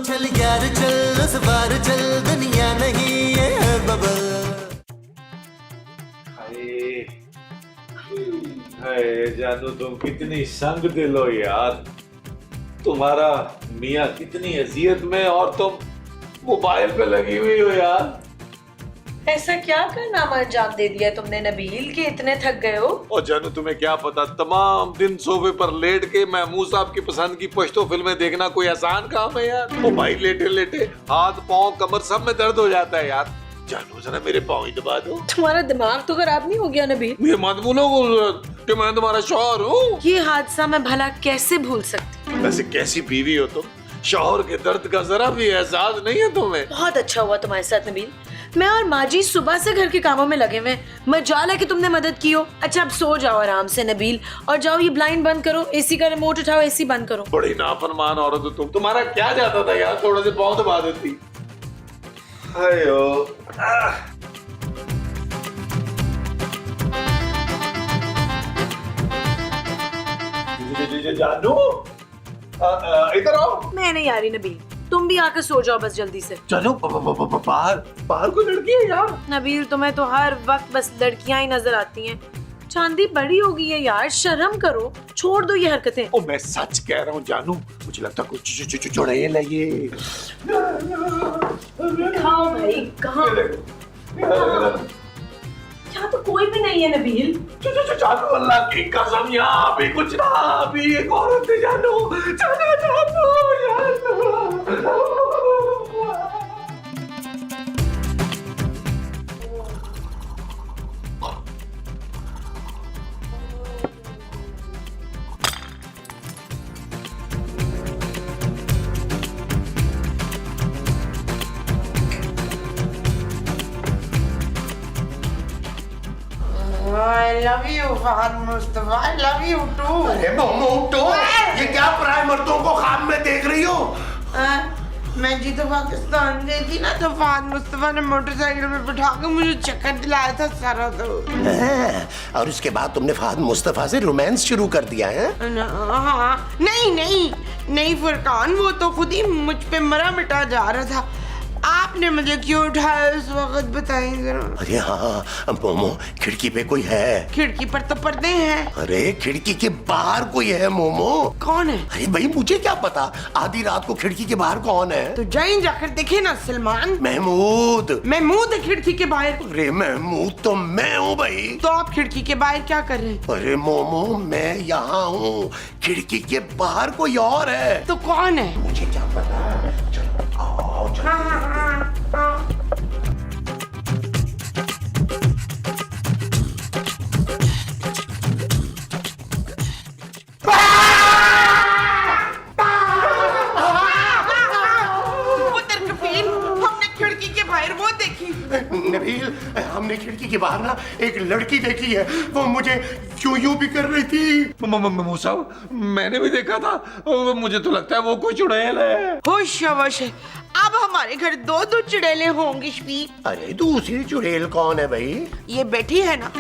चल यार चल उस बार चल दुनिया नहीं है बबल। हाय जानू तुम कितनी संग दिल हो यार, तुम्हारा मियाँ कितनी अजियत में और तुम मोबाइल पे लगी हुई हो यार। ऐसा क्या कारनामा अंजाम दे दिया तुमने नबील कि इतने थक गए हो? और जानू तुम्हें क्या पता, तमाम दिन सोफे पर लेट के महमूद साहब की पसंद की पश्तो फिल्में देखना कोई आसान काम है यार। वो भाई लेटे लेटे हाथ पाँव कमर सब में दर्द हो जाता है यार। जानू जरा मेरे पाँव ही दबा दो। तुम्हारा दिमाग तो खराब नहीं हो गया नबील? ये मत भूलो कि मैं तुम्हारा शौहर हूँ। ये हादसा मैं भला कैसे भूल सकती? वैसे कैसी बीवी हो तुम, शौहर के दर्द का जरा भी एहसास नहीं है तुम्हें। बहुत अच्छा हुआ तुम्हारे साथ नबील। मैं और माजी सुबह से घर के कामों में लगे हुए, मजाल है कि तुमने मदद की हो। अच्छा अब सो जाओ आराम से नबील, और जाओ ये ब्लाइंड बंद करो, एसी का रिमोट उठाओ, एसी बंद करो। बड़ी नाफरमान औरत हो तुम, तुम्हारा क्या जाता था यार, थोड़ा से पाँव दबा देती। हायो जानू इधर आओ। मैं नहीं आ रही नबील, तुम भी आकर सो जाओ बस जल्दी से। जानू बाहर कोई लड़की है यार। नबील तुम्हें तो हर वक्त बस लड़कियां ही नजर आती हैं। चांदी बड़ी हो गई है यार, शर्म करो, छोड़ दो ये हरकतें। ओ मैं सच कह रहा हूँ जानू, मुझे लगता कुछ चुड़ैल है ये। खाओ भाई, कहाँ? यहाँ तो कोई भी नहीं है नबील। जानू अल्लाह की कसम यहाँ भी कुछ ना, अभी एक औरत है जानू। जानू I love you, Fahad Mustafa. I love you too. अरे मोमो उठो, ये क्या पराए मर्दों को ख्वाब में देख रही हो? मैं जी तो पाकिस्तान गई थी ना, तो फहद मुस्तफा ने मोटरसाइकिल में बिठा के मुझे चक्कर दिलाया था सारा। तो और उसके बाद तुमने फहद मुस्तफा से रोमांस शुरू कर दिया है? हाँ, नहीं फुरकान, वो तो खुद ही मुझ पे मरा मिटा जा रहा था। आपने मुझे क्यों उठाया उस वक्त, बताइए जरा। अरे हाँ मोमो, खिड़की पे कोई है। खिड़की पर तो पर्दे हैं। अरे खिड़की के बाहर कोई है मोमो। कौन है? अरे भाई मुझे क्या पता, आधी रात को खिड़की के बाहर कौन है? तो जाकर देखे ना सलमान। महमूद महमूद है खिड़की के बाहर। अरे महमूद तो मैं हूँ भाई। तो आप खिड़की के बाहर क्या कर रहे हैं? अरे मोमो मैं यहाँ हूँ, खिड़की के बाहर कोई और है। तो कौन है? मुझे क्या पता। चलो आओ चलो। नबील, हमने खिड़की के बाहर ना एक लड़की देखी है, वो मुझे यूं भी कर रही थी। मूसा मैंने भी देखा था, मुझे तो लगता है वो कोई चुड़ैल है। होश है, अब हमारे घर दो चुड़ैलें होंगी शफीक। अरे दूसरी चुड़ैल कौन है भाई? ये बैठी है ना।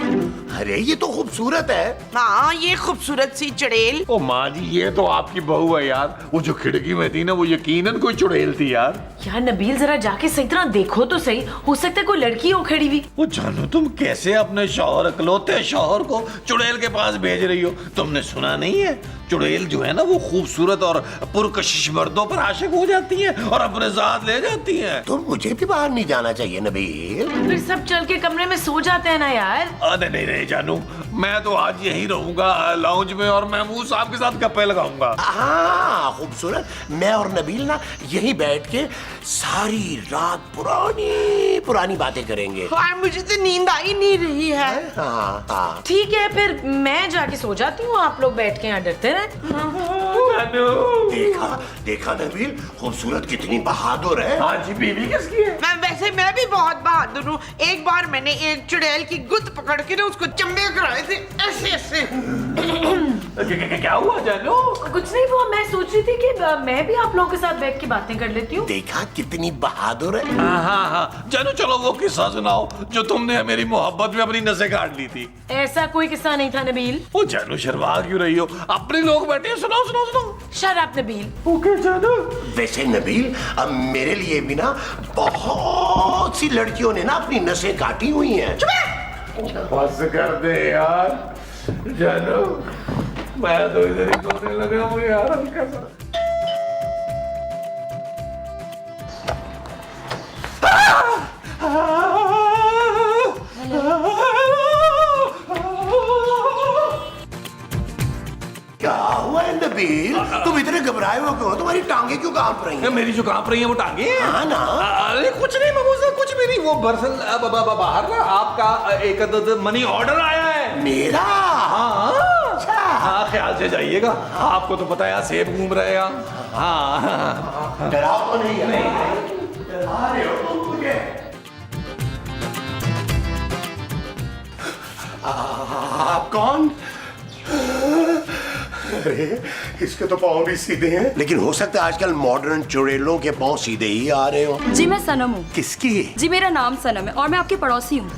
अरे ये तो खूबसूरत है। हाँ ये खूबसूरत सी चुड़ैल। ओ माँ जी ये तो आपकी बहू है यार, वो जो खिड़की में थी ना वो यकीनन कोई चुड़ैल थी यार। यार नबील जरा जाके सही तरह देखो तो सही, हो सकता है कोई लड़की हो खड़ी हुई। वो जानू तुम कैसे अपने शौहर, इकलौते शौहर को चुड़ैल के पास भेज रही हो? तुमने सुना नहीं है, चुड़ैल जो है ना वो खूबसूरत और पुरकशिश मर्दों पर आशिक हो जाती है और अपने साथ ले जाती है। तो मुझे भी बाहर नहीं जाना चाहिए नबील? फिर सब चल के कमरे में सो जाते हैं ना यार। नहीं जानू, मैं तो आज यहीं रहूंगा लाउंज में और महमूद साहब के साथ गप्पे लगाऊंगा। हाँ खूबसूरत, मैं और नबील ना यहीं बैठ के सारी रात पुरानी बातें करेंगे। और मुझे तो नींद आ ही नहीं रही है। हाँ। ठीक है फिर मैं जाके सो जाती हूँ, आप लोग बैठ के यहाँ डरते रहे। देखा नबील, खूबसूरत कितनी बहादुर है। हाँ जी, बीवी किसकी है? मैं भी बहुत बहादुर हूँ। एक बार मैंने एक चुड़ैल की गुत्त पकड़ के ना उसको चंबे कराए ऐसे ऐसे ऐसे। क्या हुआ जानू? कुछ नहीं वो मैं सोच रही थी कि मैं भी आप लोगों के साथ बैठ के बातें कर लेती हूँ। देखा कितनी बहादुर है। हाँ जानू, चलो वो किस्सा सुनाओ जो तुमने मेरी मोहब्बत में अपनी नसें काट ली थी। ऐसा कोई किस्सा नहीं था नबील। ओ जानू, शर्मा क्यों रही हो? अपने लोग बैठे हैं, सुनाओ सुनाओ सुनाओ। Shut up Nabeel. ओके जानू। वैसे नबील, अब मेरे लिए भी ना बहुत सी लड़कियों ने ना अपनी नसें काटी हुई हैं। बस कर दे यार जानू, मैं तो इधर ही सोने लगा हूँ यार हल्का सा। क्या हुआ है नबील? तुम इतने घबराए हो क्यों? तुम्हारी टांगे क्यों कांप रही हैं? मेरी जो कांप रही है वो टांगे? हाँ ना। अरे कुछ नहीं ममूजा, कुछ भी नहीं। वो दरअसल बाहर ना आपका एक मनी ऑर्डर आया है। मेरा? हाँ अच्छा। हाँ, ख्याल से जाइएगा। आपको तो पता है सेब घूम रहे हैं। हाँ डराओ तो नहीं डरा रहे हो तुम मुझे। आप कौन? अरे इसके तो पाँव भी सीधे हैं। लेकिन हो सकता है आजकल मॉडर्न चुड़ैलों के पाँव सीधे ही आ रहे हो। जी मैं सनम हूँ। किसकी? जी मेरा नाम सनम है और मैं आपकी पड़ोसी हूँ।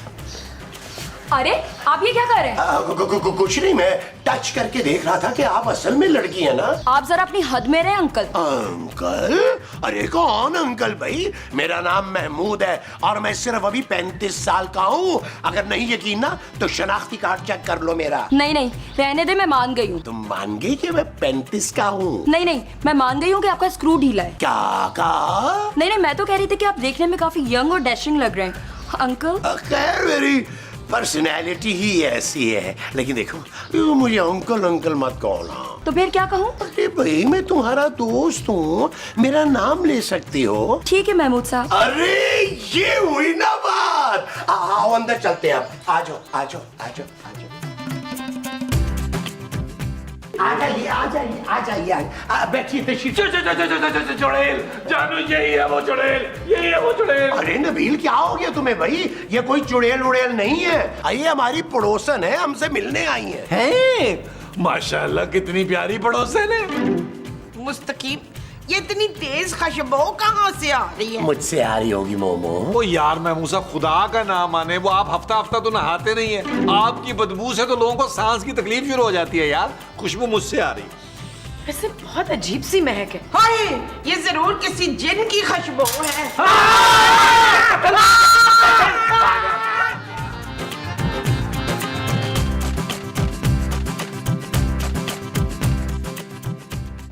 अरे आप ये क्या कर रहे हैं? कुछ नहीं, मैं टच करके देख रहा था कि आप असल में लड़की है ना। आप जरा अपनी हद में रहे अंकल। अंकल? अरे कौन अंकल भाई? मेरा नाम महमूद है और मैं सिर्फ अभी 35 साल का हूँ। अगर नहीं यकीन ना तो शनाख्ती कार्ड चेक कर लो मेरा। नहीं नहीं रहने दे, मैं मान गई हूँ। तुम मान गई कि मैं 35 का हूँ? नहीं नहीं मैं मान गई हूँ कि आपका स्क्रू ढीला है। क्या कहा? नहीं नहीं मैं तो कह रही थी कि आप देखने में काफी यंग और डैशिंग लग रहे हैं अंकल। खैर मेरी पर्सनैलिटी ही ऐसी है। लेकिन देखो मुझे अंकल अंकल मत कहना। तो फिर क्या कहूँ? अरे भाई मैं तुम्हारा दोस्त हूँ, मेरा नाम ले सकती हो। ठीक है महमूद साहब। अरे ये हुई ना बात। आओ अंदर चलते हैं। आप आ जाओ आ जाओ आ जाओ आ जाओ। आ जाइए आ जाइए आ जाइए। बैठिए तशरीफ। चुड़ैल जानू, यही है वो चुड़ैल, यही है वो चुड़ैल। अरे नबील क्या हो गया तुम्हें भाई? ये कोई चुड़ैल उड़ैल नहीं है। ये हमारी पड़ोसन है, हमसे मिलने आई है। हैं? माशाल्लाह कितनी प्यारी पड़ोसन है। मुस्तकीम, ये इतनी तेज खुशबू कहाँ से आ रही है? मुझसे आ रही होगी मोमो। वो यार महमूसा, खुदा का नाम माने, वो आप हफ्ता हफ्ता तो नहाते नहीं है। आपकी बदबू से तो लोगों को सांस की तकलीफ शुरू हो जाती है यार। खुशबू मुझसे आ रही। वैसे बहुत अजीब सी महक है। हाय, ये जरूर किसी जिन की खुशबू है।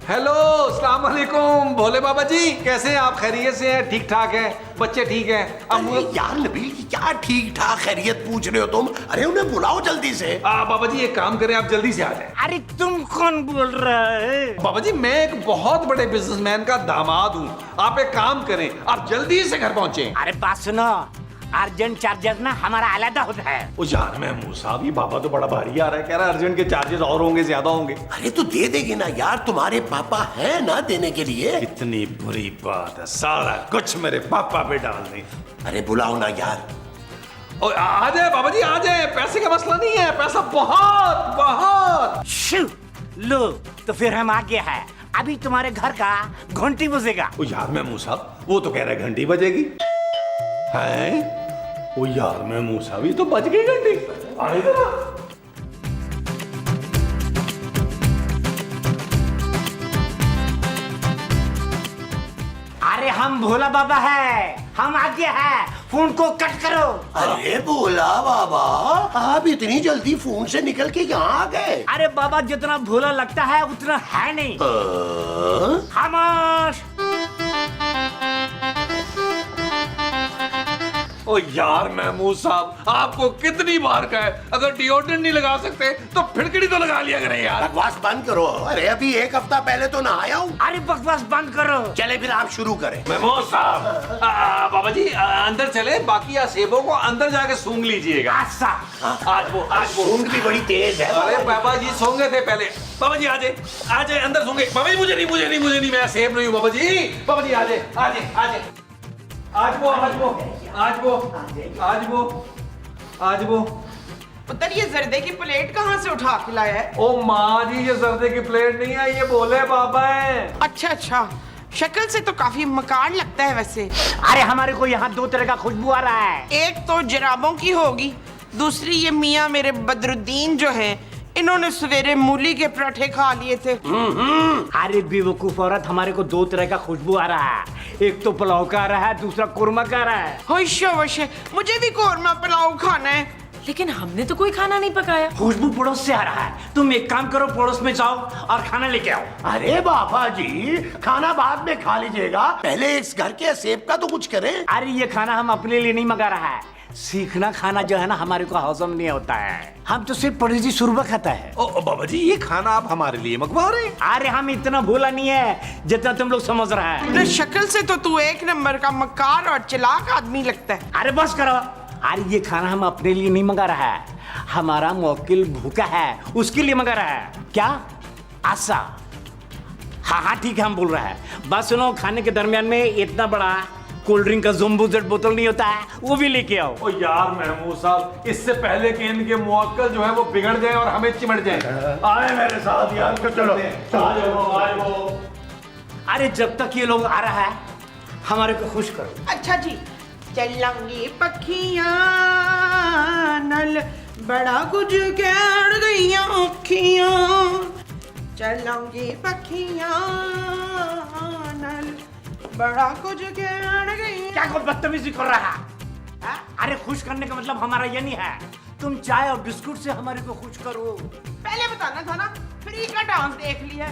हेलो, अस्सलाम वालेकुम भोले बाबा जी, कैसे हैं आप? खैरियत से हैं? ठीक ठाक है? बच्चे ठीक हैं? अरे यार नबील की क्या ठीक ठाक खैरियत पूछ रहे हो तुम? अरे उन्हें बुलाओ जल्दी से। बाबा जी एक काम करें, आप जल्दी से आ जाएं। अरे तुम कौन बोल रहा है? बाबा जी मैं एक बहुत बड़े बिजनेसमैन का दामाद हूँ। आप एक काम करें, आप जल्दी से घर पहुंचे। अरे बात सुनो, अर्जेंट चार्जेस ना हमारा अलग होता है। वो यार महमूद साहब, ये बाबा तो बड़ा भारी आ रहा है, कह रहा है अर्जेंट के चार्जेस और होंगे, ज्यादा होंगे। अरे तो दे देगी ना यार, तुम्हारे पापा है ना देने के लिए। इतनी बुरी बात है, सारा कुछ मेरे पापा पे डाल दें। अरे बुलाओ ना यार। और आ जाए बाबा जी, आ जाए। पैसे का मसला नहीं है, पैसा बहुत बहुत। शू, लो तो फिर हम आगे हैं। अभी तुम्हारे घर का घंटी बजेगा। वो यार महमूद साहब, वो तो कह रहा है घंटी बजेगी। हैं? वो यार महमूद साहब, ये तो बज गई घंटी। आने दो ना। अरे हम भोला बाबा है, हम आगे हैं। फोन को कट करो। अरे बोला बाबा, आप इतनी जल्दी फोन से निकल के यहाँ आ गए? अरे बाबा जितना भोला लगता है उतना है नहीं। खामोश। ओ यार महमूद साहब, आपको कितनी बार कहा है, अगर डिओड्रेंट नहीं लगा सकते तो फिटकड़ी तो लगा लिया करें यार। बकवास बंद करो। अरे अभी एक हफ्ता पहले तो नहाया हूँ। अरे बकवास बंद करो। चले फिर आप शुरू करें। महमूद साहब, बाबा जी अंदर चले, बाकी सेबों को अंदर जाके सूंघ लीजिएगा। अच्छा। आज वो ऊँट भी बड़ी तेज है। अरे बाबा जी सोंगे थे पहले। बाबा जी आ जाए अंदर सोंगे। बाबा जी मुझे नहीं, मैं सेब नहीं हूँ बाबा जी। बाबा जी आ जाए। आज वो पुत्र ये जर्दे की प्लेट कहाँ से उठा के लाया है? ओ माँ जी, ये जर्दे की प्लेट नहीं है, ये भोले बाबा है। अच्छा अच्छा, शक्ल से तो काफी मकान लगता है वैसे। अरे हमारे को यहाँ दो तरह का खुशबू आ रहा है। एक तो जराबों की होगी, दूसरी ये मियाँ मेरे बदरुद्दीन जो हैं, इन्होंने सवेरे मूली के पराठे खा लिए थे। अरे बेवकूफ औरत, हमारे को दो तरह का खुशबू आ रहा है। एक तो पुलाव का आ रहा है, दूसरा कुरमा का आ रहा है। होशे वशे, मुझे भी कोरमा पुलाव खाना है। लेकिन हमने तो कोई खाना नहीं पकाया। खुशबू पड़ोस से आ रहा है। तुम एक काम करो, पड़ोस में जाओ और खाना लेके आओ। अरे बाबा जी, खाना बाद में खा लीजिएगा, पहले इस घर के सेब का तो कुछ करें। अरे ये खाना हम अपने लिए नहीं मंगा रहा है। सीखना खाना जो है ना, हमारे को हजम नहीं होता है। हम तो सिर्फ पड़ोसी सुरबा खाता है। ओ बाबा जी, ये खाना आप हमारे लिए मंगवा रहे हैं? अरे हम इतना भोला नहीं है जितना तुम लोग समझ रहा है। तो शक्ल से तो तू एक नंबर का मक्कार और चालाक आदमी लगता है। अरे बस करो। अरे ये खाना हम अपने लिए नहीं मंगा रहा है, हमारा मौकिल भूखा है उसके लिए मंगा रहा है। क्या आशा? हाँ हाँ ठीक है, हम बोल रहा है। बस सुनो, खाने के दरमियान में इतना बड़ा कोल्ड ड्रिंक का जम्बो जेट बोतल नहीं होता है, वो भी लेके आओ। ओ यार महमूद साहब, इससे पहले कि इनके मुवक्किल जो है वो बिगड़ जाए और हमें चिमट जाए, आए मेरे साथ यार। चलो चलो। अरे जब तक ये लोग आ रहा है, हमारे को खुश करो। अच्छा जी, चलंगी पखियां नल बड़ा कुछ कह गईयां अखियां, चलंगी पखियां नल बड़ा कुछ कह गईयां। क्या कोई बदतमीजी कर रहा है? अरे खुश करने का मतलब हमारा ये नहीं है। तुम चाय और बिस्कुट से हमारे को खुश करो। पहले बताना था ना, फ्री का डांस देख लिया।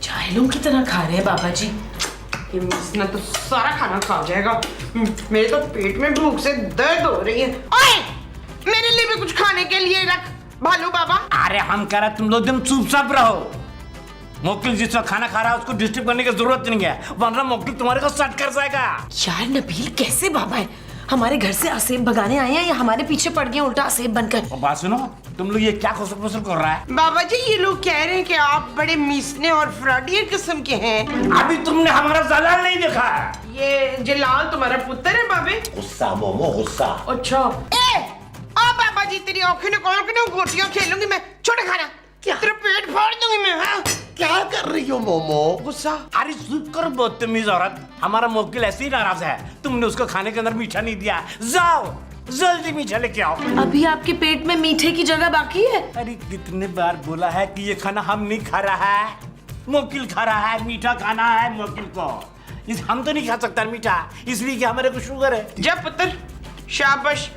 चायलों की तरह खा रहे हैं बाबा जी। इसने तो सारा खाना खा जाएगा। मेरे तो पेट में भूख से दर्द हो रही है। ओए, मेरे लिए भी कुछ खाने के लिए रख भालू बाबा। अरे हम कह रहे तुम लोग दिन चुपचाप रहो। मौकिल जिस वक्त खाना खा रहा है उसको डिस्टर्ब करने की जरूरत नहीं है, वरना मौकिल तुम्हारे को सट कर जाएगा। यार नबील, कैसे बाबा है? हमारे घर से असेब भगाने आए हैं या हमारे पीछे पड़ गए उल्टा असेब बनकर? और बात सुनो, तुम लोग ये क्या खुसर फुसर कर रहा है? बाबा जी, ये लोग कह रहे हैं कि आप बड़े मीसने और फ्रॉडियर किस्म के हैं। अभी तुमने हमारा जलाल नहीं देखा है। ये जलाल तुम्हारा पुत्र है बाबे? गुस्सा मोमो गुस्सा। अच्छा। आ बाबा जी, तेरी आंखें निकाल के ना गोटियां खेलूंगी मैं। छोटा खाना, क्या? तेरा पेट फाड़ दूंगी मैं। हाँ? क्या कर रही हो मोमो? गुस्सा। अरे चुप करो बदतमीज औरत, हमारा मौकिल ऐसे ही नाराज है। तुमने उसको खाने के अंदर मीठा नहीं दिया। जाओ जल्दी मीठा लेके आओ। अभी आपके पेट में मीठे की जगह बाकी है? अरे कितने बार बोला है कि ये खाना हम नहीं खा रहा है, मौकिल खा रहा है। मीठा खाना है मौकिल को, इस हम तो नहीं खा सकता मीठा, इसलिए कि हमारे को शुगर है। जब पुत्र, शाबाश।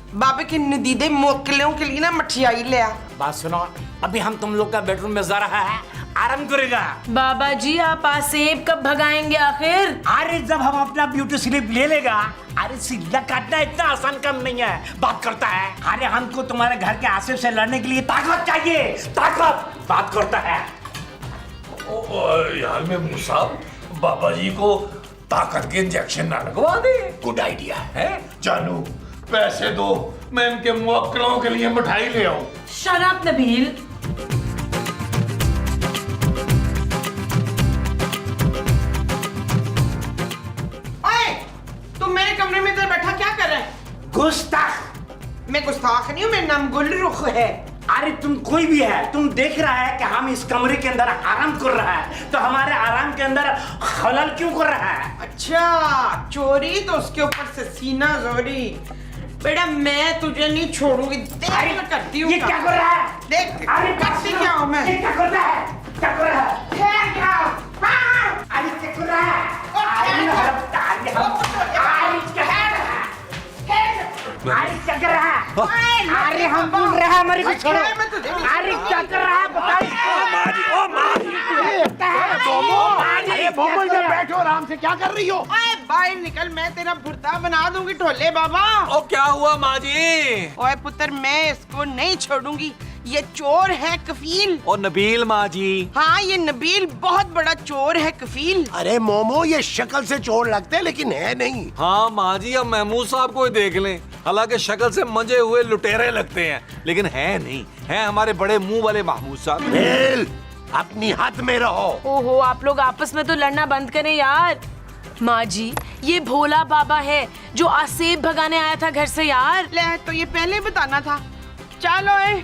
बाबे के नदीदे मोकलों के लिए ना मठियाई ले आ। बात सुनो, अभी हम तुम लोग का बेडरूम में जा रहा है, आराम करेगा। बाबा जी, आप असेब कब भगाएंगे आखिर? अरे जब हम अपना ब्यूटी स्लिप ले लेगा। अरे सीधा काटना इतना आसान काम नहीं है, बात करता है। अरे हमको तुम्हारे घर के आसिफ से लड़ने के लिए ताकत चाहिए, ताकत। बात करता है। यार महमूद साहब, बाबा जी को ताकत के इंजेक्शन ना लगवा दे। गुड आइडिया है। जानू, पैसे दो, मैं इनके मुवक्किलों के लिए मिठाई ले आऊं। शराब नबील। ओए, तुम मेरे कमरे में इधर बैठा क्या कर रहा है? गुस्ताख। मैं गुस्ताख नहीं हूँ, मेरा नाम गुलरुख है। अरे तुम कोई भी है, तुम देख रहा है कि हम इस कमरे के अंदर आराम कर रहा है, तो हमारे आराम के अंदर खलल क्यों कर रहा है? अच्छा, चोरी तो उसके ऊपर से सीना जोरी। बेटा, मैं तुझे नहीं छोड़ूंगी। देख मैं करती हूँ। ये क्या कर रहा है? देख, अरे करती क्या हूँ मैं? ये क्या कर रहा है? क्या कर रहा है? है क्या? हाँ। अरे क्या कर रहा है? अरे क्या कर रहा है? अरे क्या कर रहा है? अरे हम बोल रहे हैं, हमारे को छोड़ो। अरे क्या कर रहा है अरे मोमो इधर बैठो आराम से, क्या कर रही हो? ओए बाहर निकल, मैं तेरा भुर्ता बना दूंगी ढोले बाबा। ओ क्या हुआ माँ जी? ओए पुत्र, मैं इसको नहीं छोड़ूंगी। ये चोर है कफील। ओ नबील माँ जी। हाँ, ये नबील बहुत बड़ा चोर है कफील। अरे मोमो, ये शक्ल से चोर लगते हैं लेकिन है नहीं। हाँ माँ जी, अब महमूद साहब को ही देख लें। हालांकि शक्ल से मंजे हुए लुटेरे लगते हैं, लेकिन है नहीं, है हमारे बड़े मुंह वाले महमूद साहब। बेल, अपनी हद में रहो। ओहो, आप लोग आपस में तो लड़ना बंद करें यार। माँ जी, ये भोला बाबा है जो आसेब भगाने आया था घर से यार। ले तो ये पहले बताना था। चलो ए,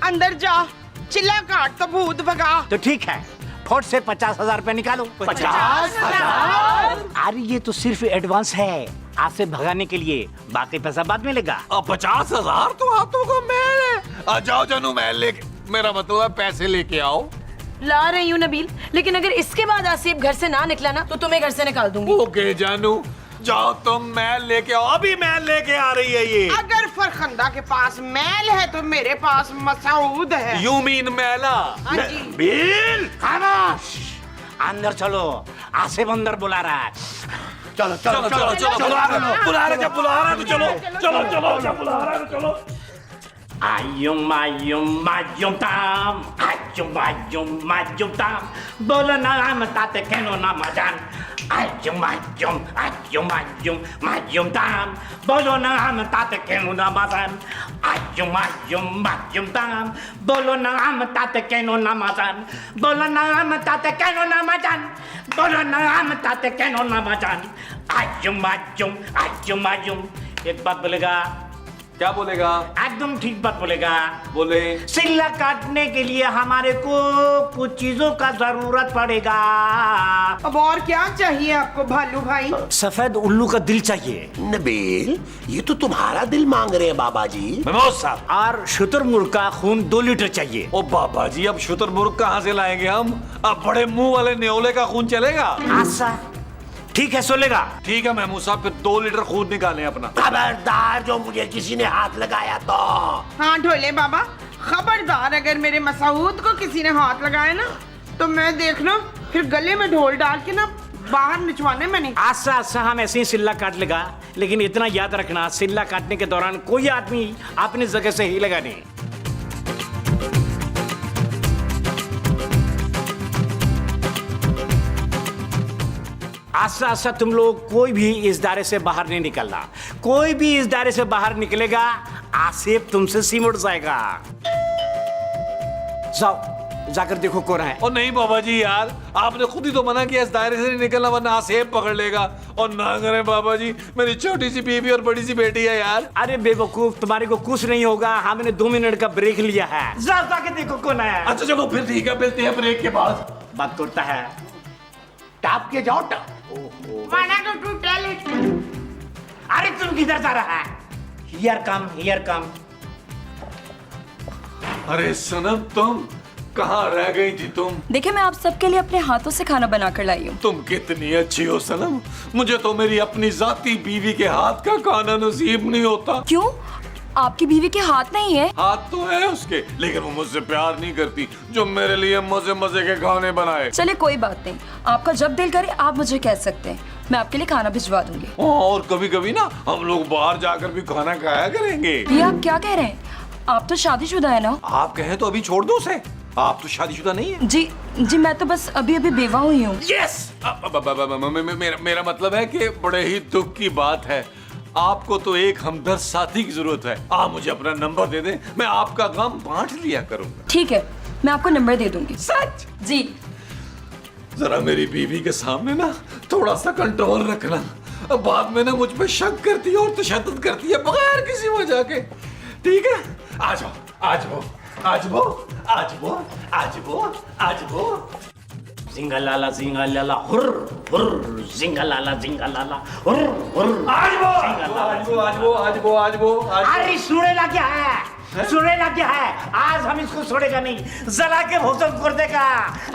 अंदर जा, चिल्ला काट तो भूत भगा। तो ठीक है, फोर्ट से 50,000 रुपए निकालो। 50,000? अरे ये तो सिर्फ एडवांस है, आपसे भगाने के लिए, बाकी पैसा बाद में लेगा। 50,000 तो हाथों का महल है। आ जाओ जानू, महल लेके, मेरा मतलब है पैसे लेके आओ। ला रही हूँ नबील, लेकिन अगर इसके बाद आसेब घर से ना निकला ना तो तुम्हें घर से निकाल दूंगी। ओके जानू, जाओ तुम महल लेके आओ। अभी महल लेके आ रही है ये। अगर फरखंदा के पास महल है तो मेरे पास मसूद है। यू मीन महला? हाँ जी। बिल, खामोश, अंदर चलो, आसिफ अंदर बुला रहा है। चलो चलो चलो चलो बुला रहा है तो चलो चलो चलो बुला रहा है तो चलो। आयुम आयुम आयुम ताम, आयुम आयुम आयुम ताम, बोलो नाम ताते केनो नाम जान। आयुम आयुम आयुम आयुम आयुम ताम, बोलो नाम ताते केनो नाम जान। आयुम आयुम आयुम ताम, बोलो नाम ताते केनो नाम जान। बोलो नाम ताते केनो नाम जान। बोलो नाम ताते केनो नाम जान। आयुम आयुम आयुम आयुम। एक बात बोलेगा? क्या बोलेगा? एकदम ठीक बात बोलेगा। बोले। सिल्ला काटने के लिए हमारे को कुछ चीजों का जरूरत पड़ेगा। अब और क्या चाहिए आपको भालू भाई? सफेद उल्लू का दिल चाहिए। नबील, ये तो तुम्हारा दिल मांग रहे हैं बाबा जी। मेमोज साहब, और शुतुरमुर्ग का खून 2 लीटर चाहिए। ओ बाबा जी, अब शुतुरमुर्ग कहाँ से लाएंगे हम? अब बड़े मुंह वाले न्योले का खून चलेगा? आशा ठीक है, सोलेगा। ठीक है महमूद साहब, फिर 2 लीटर खून निकालें अपना। खबरदार जो मुझे किसी ने हाथ लगाया तो। हाँ ढोले बाबा, खबरदार अगर मेरे मसूद को किसी ने हाथ लगाया ना तो मैं देखना फिर गले में ढोल डाल के ना बाहर निचवाने में नहीं। आशा आशा हम ऐसे ही सिल्ला काट लेगा, लेकिन इतना याद रखना, सिल्ला काटने के दौरान कोई आदमी अपनी जगह से हिलेगा नहीं। आशा आशा तुम लोग कोई भी इस दायरे से बाहर नहीं निकलना। कोई भी इस दायरे से बाहर निकलेगा, आसिफ तुमसे सिमट जाएगा। जाओ, जाकर देखो कौन है। और नहीं बाबा जी यार, आपने खुद ही तो मना किया इस दायरे से नहीं निकलना, वरना आसेब पकड़ लेगा। और ना करें बाबा जी, मेरी छोटी सी बीवी और बड़ी सी बेटी है यार। अरे बेवकूफ, तुम्हारे को कुछ नहीं होगा, हमने 2 मिनट का ब्रेक लिया है। जाओ जाके देखो कौन है। अच्छा चलो फिर ठीक है, मिलते हैं ब्रेक के बाद। बात करता है। टाप के जाओ top. Wanna go to toilet? अरे तुम किधर जा रहा है? Here come, here come. अरे सनम, तुम कहाँ रह गई थी तुम? देखिए, मैं आप सबके लिए अपने हाथों से खाना बना कर लाई हूँ। तुम कितनी अच्छी हो सनम, मुझे तो मेरी अपनी जाती बीवी के हाथ का खाना नसीब नहीं होता। क्यों? आपकी बीवी के हाथ नहीं है? हाथ तो है उसके, लेकिन वो मुझसे प्यार नहीं करती जो मेरे लिए मजे मजे के खाने बनाए। चले कोई बात नहीं, आपका जब दिल करे आप मुझे कह सकते हैं, मैं आपके लिए खाना भिजवा दूंगी। और कभी कभी ना हम लोग बाहर जाकर भी खाना खाया करेंगे। ये आप क्या कह रहे हैं? आप तो शादीशुदा है ना? आप कहें तो अभी छोड़ दो उसे, आप तो शादीशुदा नहीं है। जी जी, मैं तो बस अभी अभी बेवा हुई हूँ। यस, मेरा मतलब है कि बड़े ही दुख की बात है, आपको तो एक हमदर्द साथी की जरूरत है। आप मुझे अपना नंबर दे दें, मैं आपका गम बांट लिया करूंगा। ठीक है, मैं आपको नंबर दे दूंगी। सच? जी। जरा मेरी बीवी के सामने ना थोड़ा सा कंट्रोल रखना, बाद में ना मुझ पे शक करती है और तशद्दुद करती है बगैर किसी वजह के। ठीक है, आ जाओ आ जाओ आ जाओ आ जाओ आ जाओ आ जाओ। जिंगलाला जिंगलाला हुर हुर, जिंगलाला जिंगलाला हुर हुर। आज वो आज वो आज वो आज वो आज वो अरे सुनेला क्या है? सुनेला क्या है? आज हम इसको छोड़ेगा नहीं, जला के भस्म कर देगा,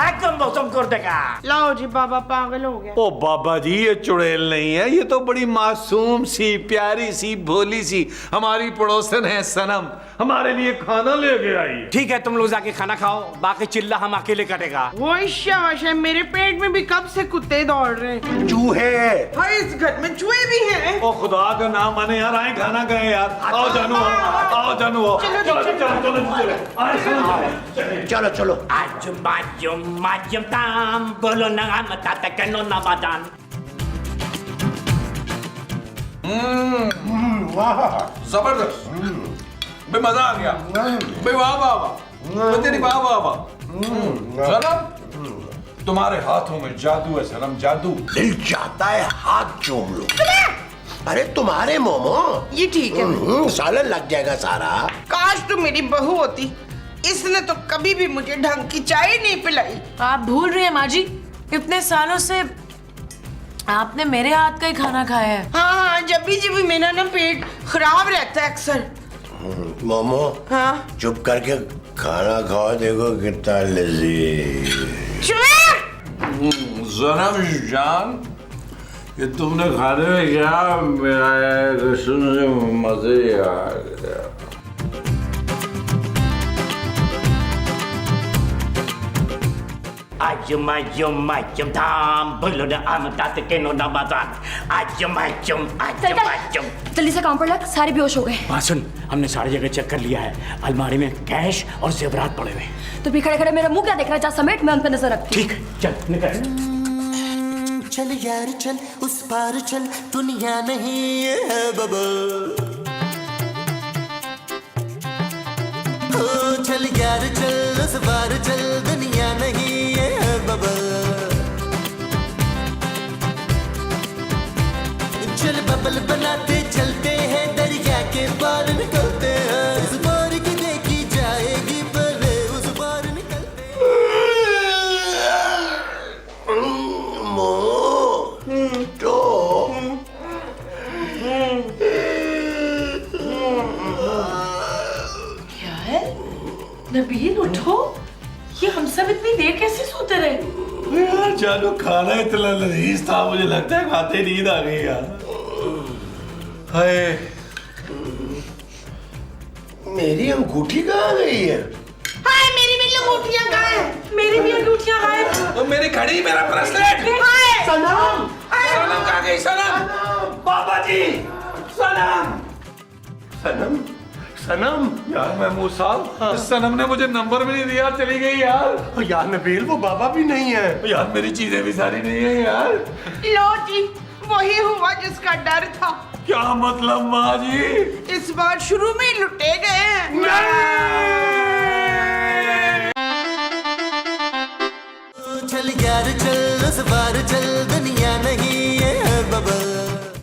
एकदम भस्म कर देगा। लाओ जी, बाबा पागल हो गया। ओ बाबा जी, ये चुड़ैल नहीं है, ये तो बड़ी मासूम सी, प्यारी सी, भोली सी हमारी पड़ोसन है सनम, हमारे लिए खाना लेके आई है। ठीक है, तुम लोग जाके खाना खाओ, बाकी चिल्ला हम अकेले कटेगा। वो शाबाश, मेरे पेट में भी कब से कुत्ते दौड़ रहे हैं। चूहे। हाय, इस घर में चूहे भी हैं। ओ खुदा का नाम माने यार, आए खाना खाए यार। आओ जानू, आओ जानू, आओ। चलो चलो चलो चलो चलो चलो। आजुम बाजुम माजुम ताम, बोलो नाम ताता कनो ना बादान। जबरदस्त, बे मजा आ गया, बे वाह वाह वाह। तेरी वाह वाह। सनम, तुम्हारे हाथों में जादू है सनम, जादू। दिल चाहता है हाथ चूम लो। अरे तुम्हारे मोमो, ये ठीक है। सालन लग जाएगा सारा। काश तू मेरी बहू होती, इसने तो कभी भी मुझे ढंग की चाय नहीं पिलाई। आप भूल रही हैं माँ जी, इतने सालों से आपने मेरे हाथ का ही खाना खाया है। हाँ हाँ, जब भी मेरा ना पेट खराब रहता है अक्सर। मोमो, हाँ चुप करके खाना खाओ, देखो कितना लजीज। सनम जान, ये तुमने खाने में क्या मिलाया है, कसम से मजे आ गया। Ajum tam belum dah amat tak kena nama tak. Ajum. चल चल जल्दी से काम पर लग, सारे बेहोश हो गए। बात सुन, हमने सारी जगह चेक कर लिया है, अलमारी में कैश और जेवरात पड़े हुए हैं। तो भी खड़े खड़े मेरा मुंह क्या देख रहा है? जा समेट, मैं उन पर नजर रखती हूँ। ठीक है, चल निकल। चल यार चल, उस पार चल, दुनिया नहीं ये है बबल। ओ चल यार चल, उस पार चल, दुनिया नहीं ये है बबल। चल बबल बनाते चलते हैं, दरिया के पार निकलते हैं। उस पार की देखी जाएगी, पहले उस पार निकलते तो क्या है नबील, उठो। ये हम सब इतनी देर कैसे सोते रहे? यार जानू, खाना इतना लजीज था, मुझे लगता है खाते नींद आ गई यार। हाय, मेरी अंगूठी कहाँ गई है? हाय, मेरी भी अंगूठियां कहाँ हैं? मेरी भी अंगूठियां गायब। तो मेरी घड़ी, मेरा ब्रेसलेट। हाय सनम, सनम कहाँ गई? सनम, पापा जी, सनम, सनम, सनम। यार महमूद साहब, सनम ने मुझे नंबर भी नहीं दिया, चली गई यार। यार नबील, वो बाबा भी नहीं है। यार मेरी चीजें भी सारी नहीं है यार। लो जी, वही हुआ जिसका डर था। क्या मतलब माँ जी? इस बार शुरू में ही लुटे गए हैं। चल यार चल, उस पार चल,